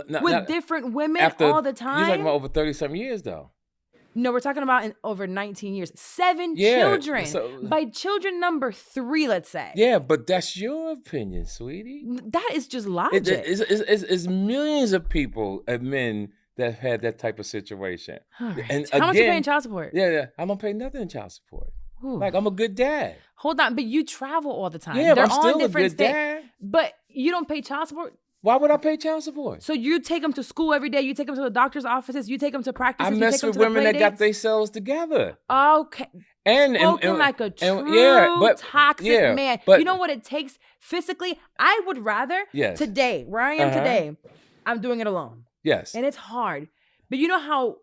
with different women after, all the time. You're talking about over 30-some years, though. No, we're talking about in over 19 years. 7 children. So, by children number 3, let's say. Yeah, but that's your opinion, sweetie. That is just logic. It's millions of people, of men, that have had that type of situation. Right. And how much you paying child support? Yeah. I don't pay nothing in child support. Ooh. Like, I'm a good dad. Hold on, but you travel all the time. Yeah, They're but I'm still on different a good dad. But you don't pay child support? Why would I pay child support? So you take them to school every day. You take them to the doctor's offices. You take them to practices. I you mess take them with to the women play that got dates? themselves together. Okay. And like a true toxic man. But, you know what it takes physically? I would rather today, where I am today, I'm doing it alone. Yes. And it's hard. But you know how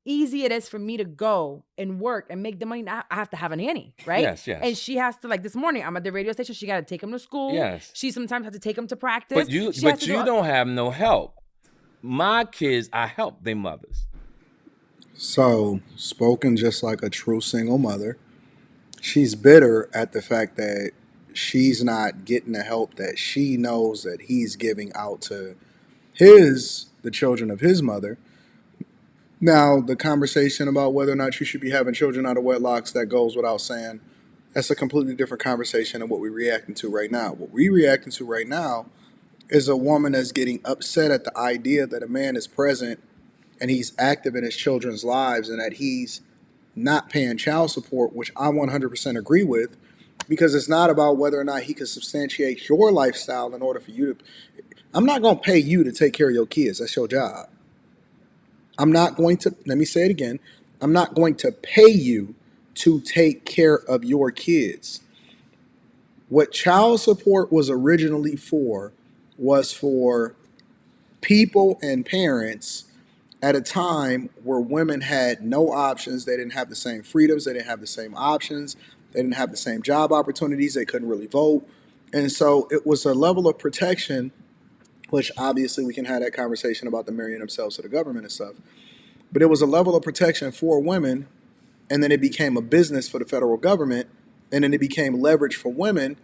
easy it is for me to go and work and make the money. I have to have a nanny, right? Yes. And she has to, like this morning, I'm at the radio station. She got to take him to school. Yes. She sometimes has to take him to practice. But you don't have no help. My kids, I help their mothers. So, spoken just like a true single mother, she's bitter at the fact that she's not getting the help that she knows that he's giving out to the children of his mother. Now, the conversation about whether or not you should be having children out of wedlocks, that goes without saying. That's a completely different conversation than what we're reacting to right now. What we're reacting to right now is a woman that's getting upset at the idea that a man is present and he's active in his children's lives and that he's not paying child support, which I 100% agree with, because it's not about whether or not he can substantiate your lifestyle in order for you to... I'm not going to pay you to take care of your kids. That's your job. I'm not going to, let me say it again, I'm not going to pay you to take care of your kids. What child support was originally for was for people and parents at a time where women had no options. They didn't have the same freedoms. They didn't have the same options. They didn't have the same job opportunities. They couldn't really vote. And so it was a level of protection, which obviously we can have that conversation about the marrying themselves to the government and stuff. But it was a level of protection for women, and then it became a business for the federal government, and then it became leverage for women.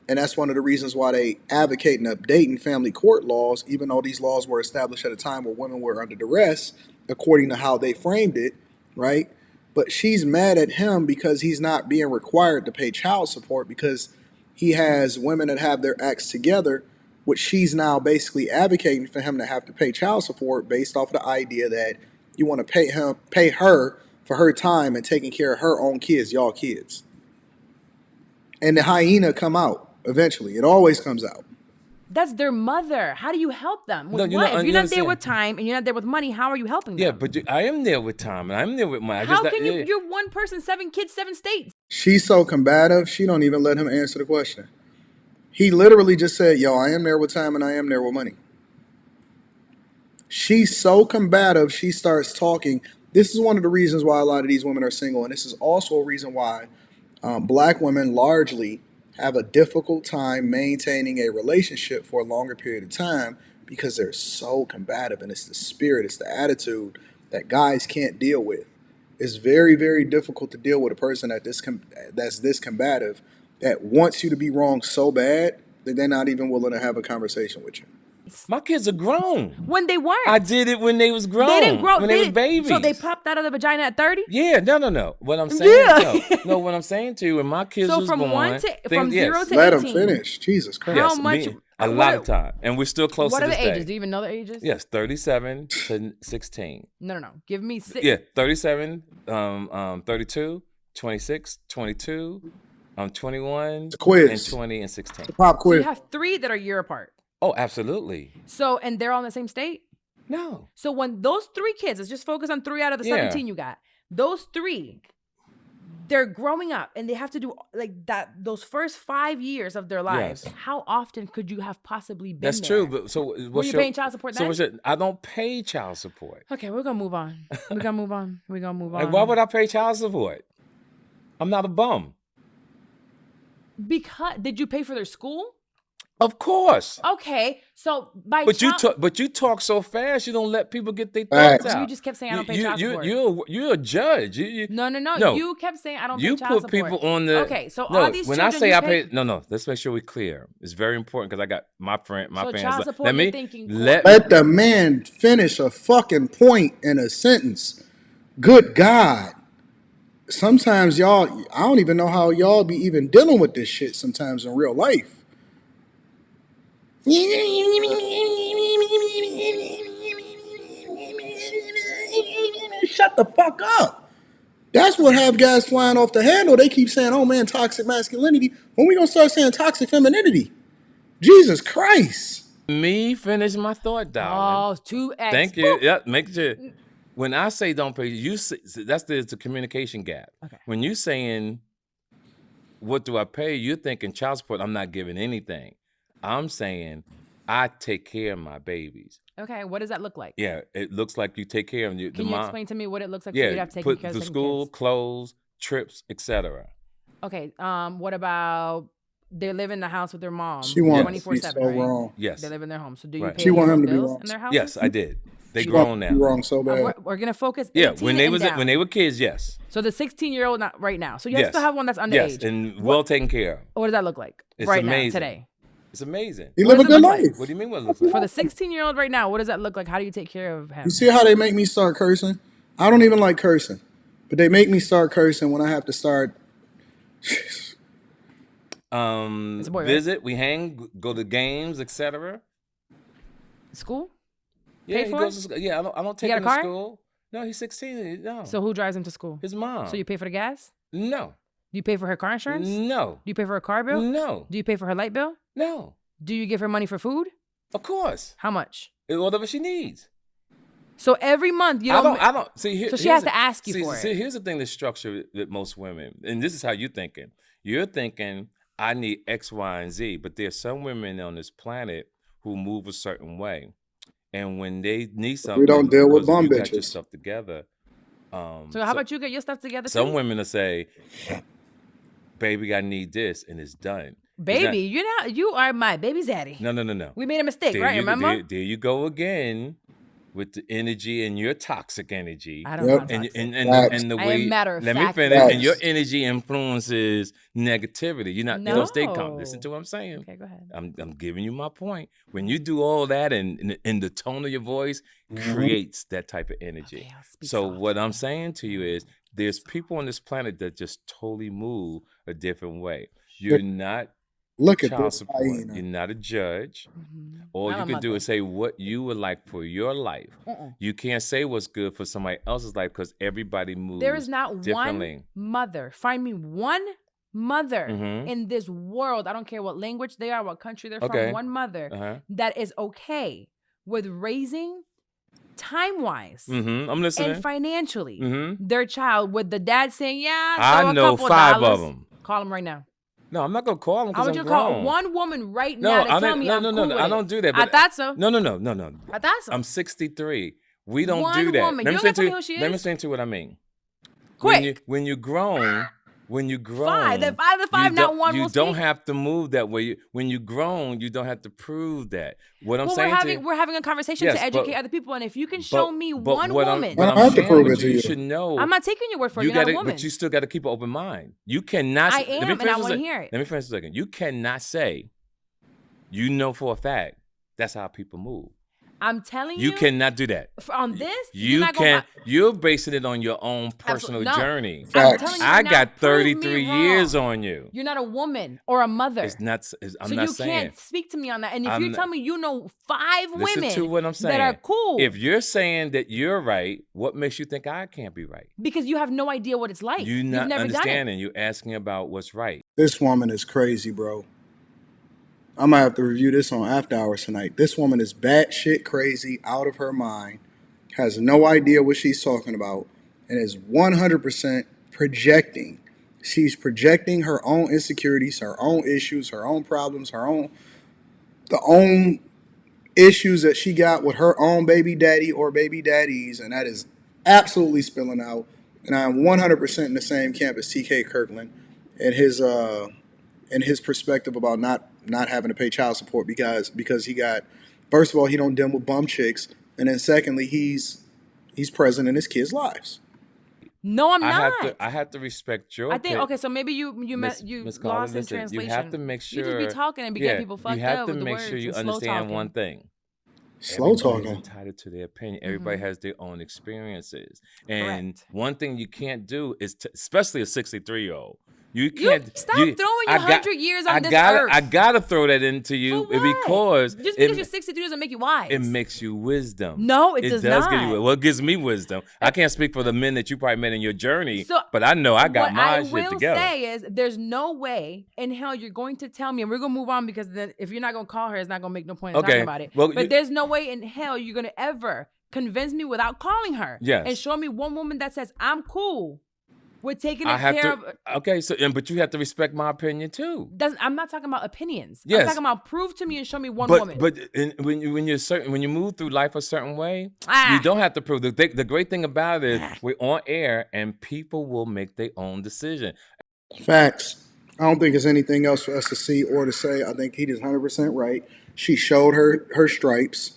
And that's one of the reasons why they advocate and updating family court laws, even though these laws were established at a time where women were under duress, according to how they framed it, right? But she's mad at him because he's not being required to pay child support because he has women that have their acts together, which she's now basically advocating for him to have to pay child support based off of the idea that you want to pay her for her time and taking care of her own kids, y'all kids. And the hyena come out eventually. It always comes out. That's their mother. How do you help them? With what? If you're not there with time and you're not there with money, how are you helping them? Yeah, but I am there with time and I'm there with money. How can you? You're one person, 7 kids, 7 states. She's so combative, she don't even let him answer the question. He literally just said, yo, I am there with time and I am there with money. She's so combative, she starts talking. This is one of the reasons why a lot of these women are single, and this is also a reason why black women largely have a difficult time maintaining a relationship for a longer period of time because they're so combative, and it's the spirit, it's the attitude that guys can't deal with. It's very, very difficult to deal with a person that's this combative, that wants you to be wrong so bad that they're not even willing to have a conversation with you. My kids are grown. When they weren't. I did it when they was grown. They didn't grow. When they was babies. So they popped out of the vagina at 30? Yeah, no. What I'm saying, no, what I'm saying to you, when my kids was from born. From 0 to 18. Let them finish. Jesus Christ. How much? A lot of time. And we're still close to this day. What are the ages? Do you even know the ages? Yes, 37 to 16. No. Give me 6. Yeah, 37, 32, 26, 22, 21, it's a quiz. And 20 and 16. It's a pop quiz. So you have 3 that are a year apart. Oh, absolutely. So, and they're all in the same state? No. So when those 3 kids, let's just focus on 3 out of the 17 you got. Those 3, they're growing up and they have to do like that, those first 5 years of their lives. Yes. How often could you have possibly been That's there? true. But so were you paying child support then? So I don't pay child support. Okay, we're going to move on. We're going to move on. Like, why would I pay child support? I'm not a bum. Because, did you pay for their school? Of course. Okay, so by But child, you talk so fast, you don't let people get their Facts. thoughts out. you just kept saying I don't pay child support. You're a judge. No. No. You kept saying I don't pay You child put support. people on the Okay, so no. all these When I children say you I pay, pay, no. Let's make sure we're clear. It's very important because I got my so fans. child support. Let You're me thinking Let the man finish a fucking point in a sentence. Good God. Sometimes y'all, I don't even know how y'all be even dealing with this shit sometimes in real life. Shut the fuck up. That's what have guys flying off the handle. They keep saying, oh man, toxic masculinity. When we gonna start saying toxic femininity? Jesus Christ. me finish my thought, darling. 2x. Thank you. Yeah, make sure. When I say don't pay, that's the communication gap. Okay. When you saying, what do I pay? You're thinking child support. I'm not giving anything. I'm saying I take care of my babies. Okay, what does that look like? Yeah, it looks like you take care of you. Can you explain to me what it looks like for you to have taken put care of the second school, kids? clothes, trips, etc. Okay, what about they live in the house with their mom She wants to be 24/7, so right? wrong. Yes. They live in their home. So do you Right. pay She want your him to be bills wrong. in their house? Yes, I did. They She grown wants to now. be wrong so bad. We're gonna focus. Yeah, 18 when they and down. when they were kids, yes. So the 16-year-old not right now. So you Yes. still have one that's underage. Yes, and well taken care of. What does that look like It's right amazing. now today? It's amazing. He What live a does it good look like? life. What do you mean what it looks like? For the 16-year-old right now, what does that look like? How do you take care of him? You see how they make me start cursing? I don't even like cursing, but they make me start cursing when I have to start. It's a boy, right? Visit, we hang, go to games, etc. School? Yeah, Paid he for? goes to school. Yeah, I don't take got a him to car? school. No, he's 16. No. So who drives him to school? His mom. So you pay for the gas? No. Do you pay for her car insurance? No. Do you pay for her car bill? No. Do you pay for her light bill? No. Do you give her money for food? Of course. How much? Whatever she needs. So every month you don't. I don't see here. So she has to ask you for see, it. here's the thing that's structured with most women, and this is how you're thinking. You're thinking, I need X, Y, and Z, but there's some women on this planet who move a certain way, and when they need something, don't deal with because bum you got your bitches. stuff together. So how about you get your stuff together Some too? women will say, "Baby, I need this," and it's done. Baby, you are my baby's daddy. No. We made a mistake, right? Remember? There you go again with the energy and your toxic energy. I don't Yep. know. And the I way am matter of let fact. me finish. Facts. And your energy influences negativity. You don't stay calm. No. Listen to what I'm saying. Okay, go ahead. I'm giving you my point. When you do all that and the tone of your voice creates that type of energy. Okay, I'll speak So soft. what I'm saying to you is there's people on this planet that just totally move a different way. You're not Look at child this support. hyena. You're not a judge. Mhm. All I'm you a can do mother. is say what you would like for your life. You can't say what's good for somebody else's life because everybody moves There is not differently. one mother. Find me one mother Mhm. in this world. I don't care what language they are, what country they're Okay. from. One mother Uh-huh. that is okay with raising time-wise I'm listening. and financially Mhm. their child with the dad saying, "Yeah, I throw a know couple 5 dollars." of them. Call him right now. No, I'm not gonna call them I because want I'm you to call grown. one woman right No, now to I tell didn't- me no, I'm no, cool no, with I it. don't do that. I But thought so. No. I thought so. I'm 63. We don't One do that. woman. Let You me don't say tell me who she Let me is? say to what I mean. Quick. When you're grown. Five. Then 5 to 5, not one You will don't speak. have to move that way. When you're grown, you don't have to prove that. What I'm Well, saying we're having a conversation Yes, to but- educate other people, and if you can show me but one what woman, I I'm don't have to sharing prove with it to you you. should know. I'm not taking your word for it. you You're not gotta, a woman. but you still got to keep an open mind. You cannot. I let me am, and finish I a wanna second. hear it. Let me finish a second. You cannot say, you know for a fact, that's how people move. I'm telling You you, cannot do that. on this, You not can. gonna. You're basing it on your own personal no. journey. I'm Facts. telling you I now, got prove me 33 years wrong. on you. You're not a woman or a mother. It's not. I'm so not you saying. can't speak to me on that. And if I'm you not- tell me you know 5 Listen women to what I'm saying. that are cool, If you're saying that you're right, what makes you think I can't be right? because you have no idea what it's like. You're You've not never done it. understanding. You're asking about what's right. This woman is crazy, bro. I might have to review this on After Hours tonight. This woman is batshit crazy, out of her mind, has no idea what she's talking about, and is 100% projecting. She's projecting her own insecurities, her own issues, her own problems, the own issues that she got with her own baby daddy or baby daddies, and that is absolutely spilling out. And I'm 100% in the same camp as TK Kirkland and his perspective about not not having to pay child support because he got, first of all, he don't deal with bum chicks, and then secondly, he's present in his kids' lives. No, I'm not. I have to respect your. I think okay, so maybe you Miss Carla, lost in listen, translation. you have to make sure. You just be talking and be getting people fucked up. You have to with the make words sure you and slow understand talking. one thing. Slow Everybody's talking. entitled to their opinion. Everybody has their own experiences, and Correct. one thing you can't do is, especially a 63-year-old. You can't stop throwing your 100 years on this earth. I gotta throw that into you For what? because just because you're 63 doesn't make you wise. it makes you wisdom. No, it does not. Give you, well, it gives me wisdom. I can't speak for the men that you probably met in your journey, So, but I know I got my shit What I will together. say is, there's no way in hell you're going to tell me, and we're gonna move on because then if you're not gonna call her, it's not gonna make no point in talking about it. Well, but there's no way in hell you're gonna ever convince me without calling her. Yes. And show me one woman that says I'm cool with taking care of. Okay, so but you have to respect my opinion too. I'm not talking about opinions. Yes. I'm talking about prove to me and show me one woman. But when you move through life a certain way, you don't have to prove. The great thing about it is we're on air and people will make their own decision. Facts. I don't think there's anything else for us to see or to say. I think he is 100% right. She showed her stripes.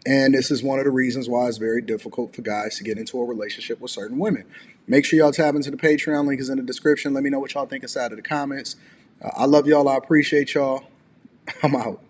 And this is one of the reasons why it's very difficult for guys to get into a relationship with certain women. Make sure y'all tap into the Patreon. Link is in the description. Let me know what y'all think inside of the comments. I love y'all. I appreciate y'all. I'm out.